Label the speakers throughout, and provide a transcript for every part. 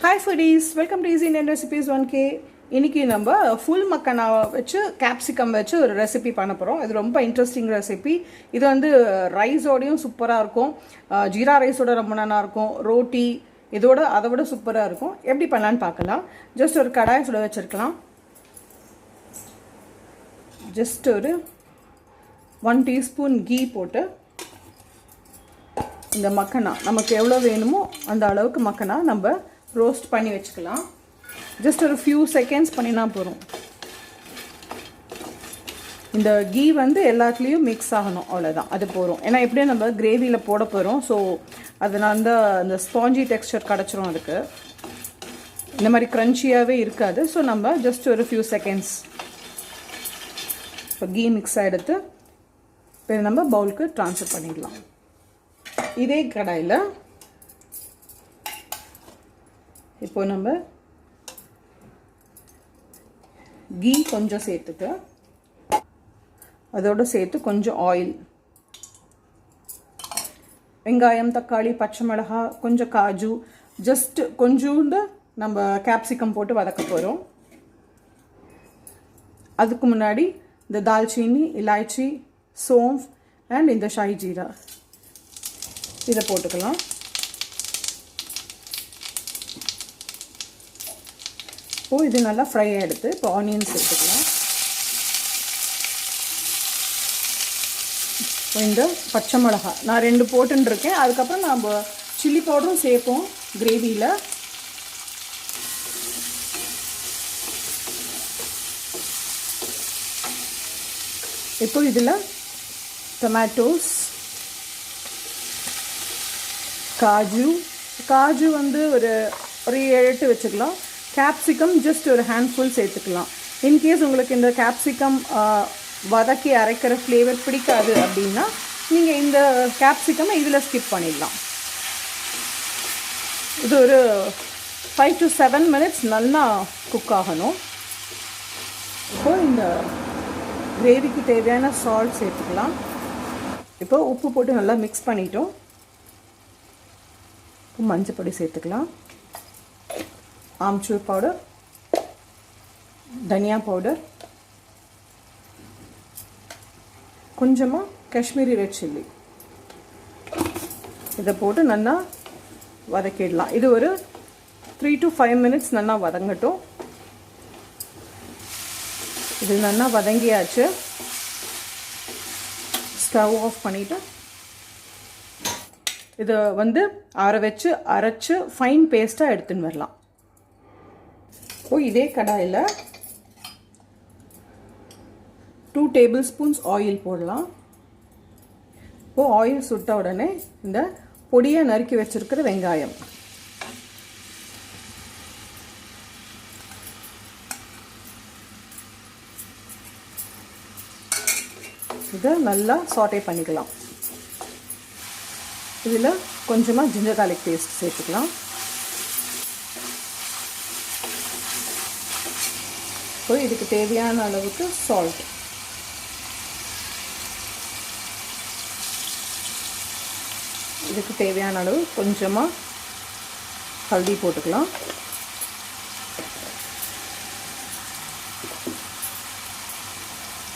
Speaker 1: Hi foodies, welcome to Easy Indian Recipes 1K. இன்னைக்கு நம்ம full மக்கனா வச்சு கேப்சிகம் வச்சு ஒரு ரெசிபி பண்ண போகிறோம். இது ரொம்ப இன்ட்ரெஸ்டிங் ரெசிபி. இது வந்து ரைஸோடையும் சூப்பராக இருக்கும், ஜீரா ரைஸோட ரொம்ப நல்லா இருக்கும், ரோட்டி இதோட அதை விட சூப்பராக இருக்கும். எப்படி பண்ணலான்னு பார்க்கலாம். ஜஸ்ட் ஒரு கடாயை சுட வச்சுருக்கலாம். ஜஸ்ட் ஒரு 1 டீஸ்பூன் கீ போட்டு இந்த மக்கனா நமக்கு எவ்வளோ வேணுமோ அந்த அளவுக்கு மக்கனா நம்ம ரோஸ்ட் பண்ணி வச்சுக்கலாம். ஜஸ்ட் ஒரு ஃபியூ செகண்ட்ஸ் பண்ணினா போகிறோம். இந்த கீ வந்து எல்லாத்துலேயும் மிக்ஸ் ஆகணும், அவ்வளோதான், அது போகிறோம். ஏன்னா எப்படியும் நம்ம கிரேவியில் போட போகிறோம். ஸோ அதனால் அந்த ஸ்பாஞ்சி டெக்ஸ்சர் கிடச்சிரும். அதுக்கு இந்த மாதிரி க்ரன்ச்சியாகவே இருக்காது. ஸோ நம்ம ஜஸ்ட் ஒரு ஃபியூ செகண்ட்ஸ் இப்போ கீ மிக்ஸாக எடுத்து இப்போ நம்ம பவுலுக்கு ட்ரான்ஸ்ஃபர் பண்ணிடலாம். இதே கடாயில் இப்போ நம்ம கீ கொஞ்சம் சேர்த்துட்டு அதோடு சேர்த்து கொஞ்சம் ஆயில், வெங்காயம், தக்காளி, பச்சை மிளகாய், கொஞ்சம் காஜு, ஜஸ்ட் கொஞ்சோண்டு நம்ம கேப்சிகம் போட்டு வதக்க போகிறோம். அதுக்கு முன்னாடி இந்த தால்ச்சீனி, இலாய்ச்சி, சோம்ஃப் அண்ட் இந்த ஷாஹி ஜீரா இதை போட்டுக்கலாம். இப்போது இது நல்லா ஃப்ரை ஆகிடுது. இப்போ ஆனியன்ஸ் எடுத்துக்கலாம். இப்போ இந்த பச்சை மிளகாய் நான் 2 போட்டுருக்கேன். அதுக்கப்புறம் நம்ம சில்லி பவுடரும் சேர்ப்போம் கிரேவியில். இப்போ இதில் டொமேட்டோஸ், காஜு வந்து ஒரு 7-8 வச்சுக்கலாம். கேப்சிகம் ஜஸ்ட் ஒரு ஹேண்ட்ஃபுல் சேர்த்துக்கலாம். இன்கேஸ் உங்களுக்கு இந்த கேப்சிகம் வதக்கி அரைக்கிற ஃப்ளேவர் பிடிக்காது அப்படின்னா நீங்கள் இந்த கேப்சிகமை இதில் ஸ்கிப் பண்ணிடலாம். இது ஒரு 5 to 7 minutes நல்லா குக் ஆகணும். இப்போது இந்த கிரேவிக்கு தேவையான சால்ட் சேர்த்துக்கலாம். இப்போ உப்பு போட்டு நல்லா மிக்ஸ் பண்ணிட்டோம். மஞ்சள் பொடி சேர்த்துக்கலாம், ஆம்ச்சூர் பவுடர், தனியா பவுடர், கொஞ்சமாக காஷ்மீரி ரெட் சில்லி இதை போட்டு நல்லா வதக்கிடலாம். இது ஒரு 3 to 5 minutes நல்லா வதங்கட்டும். இது நல்லா வதங்கியாச்சு. ஸ்டவ் ஆஃப் பண்ணிவிட்டு இதை வந்து அரைச்சு ஃபைன் பேஸ்ட்டாக எடுத்துன்னு வரலாம். இப்போ இதே கடாயில் 2 tablespoons ஆயில் போடலாம். இப்போது ஆயில் சுட்ட உடனே இந்த பொடியை நறுக்கி வச்சுருக்கிற வெங்காயம், இதை நல்லா சாட்டே பண்ணிக்கலாம். இதில் கொஞ்சமாக ஜிஞ்சர் கார்லிக் பேஸ்ட் சேர்த்துக்கலாம். இப்போ இதுக்கு தேவையான அளவுக்கு சால்ட், இதுக்கு தேவையான அளவு கொஞ்சமாக ஹல்தி போட்டுக்கலாம்.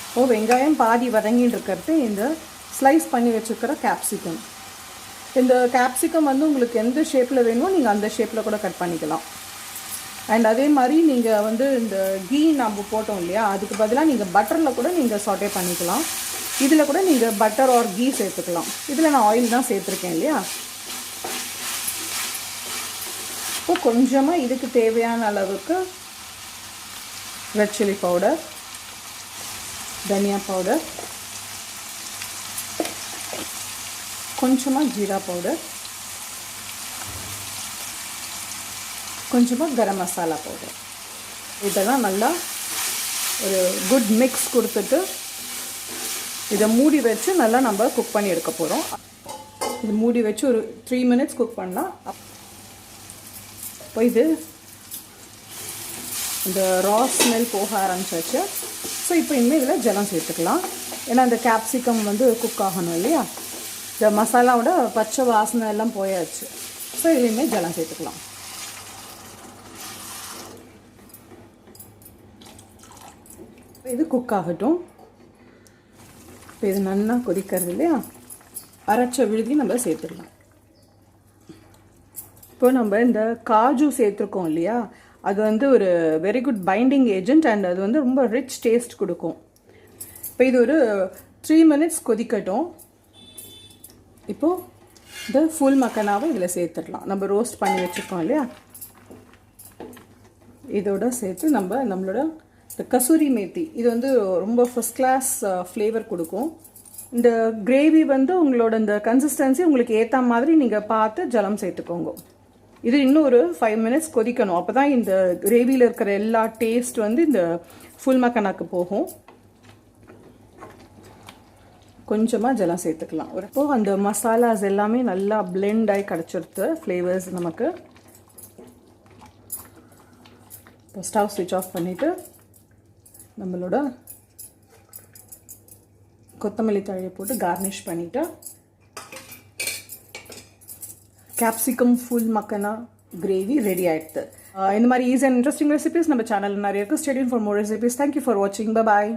Speaker 1: இப்போ வெங்காயம் பாதி வதங்கின்னு இருக்கிறது இந்த ஸ்லைஸ் பண்ணி வச்சுருக்கிற கேப்சிகம். இந்த கேப்சிகம் வந்து உங்களுக்கு எந்த ஷேப்பில் வேணுமோ நீங்கள் அந்த ஷேப்பில் கூட கட் பண்ணிக்கலாம். அண்ட் அதே மாதிரி நீங்கள் வந்து இந்த கீ நம்ம போட்டோம் இல்லையா, அதுக்கு பதிலாக நீங்கள் பட்டரில் கூட நீங்கள் சாட்டே பண்ணிக்கலாம். இதில் கூட நீங்கள் பட்டர் ஆர் கீ சேர்த்துக்கலாம். இதில் நான் ஆயில் தான் சேர்த்துருக்கேன் இல்லையா. இப்போ கொஞ்சமாக இதுக்கு தேவையான அளவுக்கு ரெட் சில்லி பவுடர், தனியா பவுடர், கொஞ்சமாக ஜீரா பவுடர், கொஞ்சமாக கரம் மசாலா பவுடர், இதெல்லாம் நல்லா ஒரு குட் மிக்ஸ் கொடுத்துட்டு இதை மூடி வச்சு நல்லா நம்ம குக் பண்ணி எடுக்க போகிறோம். இது மூடி வச்சு ஒரு 3 minutes குக் பண்ணலாம். இப்போ இது இந்த ரா ஸ்மெல் போக ஆரம்பிச்சாச்சு. ஸோ இப்போ இனிமேல் இதில் ஜலம் சேர்த்துக்கலாம். ஏன்னா இந்த கேப்சிகம் வந்து குக் ஆகணும் இல்லையா. இந்த மசாலாவோட பச்சை வாசனை எல்லாம் போயாச்சு. ஸோ இதுலேயுமே ஜலம் சேர்த்துக்கலாம். இது குக் ஆகட்டும். இப்போ இது நல்லா கொதிக்கிறது இல்லையா, அரைச்ச விழுதி நம்ம சேர்த்துடலாம். இப்போ நம்ம இந்த காஜு சேர்த்துருக்கோம் இல்லையா, அது வந்து ஒரு very good binding agent and அது வந்து ரொம்ப ரிச் டேஸ்ட் கொடுக்கும். இப்போ இது ஒரு 3 minutes கொதிக்கட்டும். இப்போது இந்த ஃபுல் மக்கனாவை இதில் சேர்த்துடலாம். நம்ம ரோஸ்ட் பண்ணி வச்சுருக்கோம் இல்லையா, இதோட சேர்த்து நம்மளோட இந்த கசூரி மேத்தி, இது வந்து ரொம்ப ஃபர்ஸ்ட் கிளாஸ் ஃப்ளேவர் கொடுக்கும். இந்த கிரேவி வந்து உங்களோட இந்த கன்சிஸ்டன்சி உங்களுக்கு ஏற்ற மாதிரி நீங்கள் பார்த்து ஜலம் சேர்த்துக்கோங்க. இது இன்னும் ஒரு 5 minutes கொதிக்கணும். அப்போ தான் இந்த கிரேவியில் இருக்கிற எல்லா டேஸ்ட் வந்து இந்த ஃபுல் மக்கனாக்கு போகும். கொஞ்சமாக ஜலம் சேர்த்துக்கலாம். இப்போது அந்த மசாலாஸ் எல்லாமே நல்லா பிளெண்ட் ஆகி கிடச்சிருது ஃப்ளேவர்ஸ் நமக்கு. இப்போ ஸ்டவ் ஸ்விட்ச் ஆஃப் பண்ணிவிட்டு நம்மளோட கொத்தமல்லி தழையை போட்டு கார்னிஷ் பண்ணிவிட்டு கேப்சிகம் ஃபுல் மக்கனா கிரேவி ரெடி ஆகிடுது. இந்த மாதிரி ஈஸி அண்ட் இன்ட்ரெஸ்டிங் ரெசிபிஸ் நம்ம சேனலில் நிறைய இருக்குது. Stay tuned for more recipes. Thank you for வாட்சிங். பை பாய்.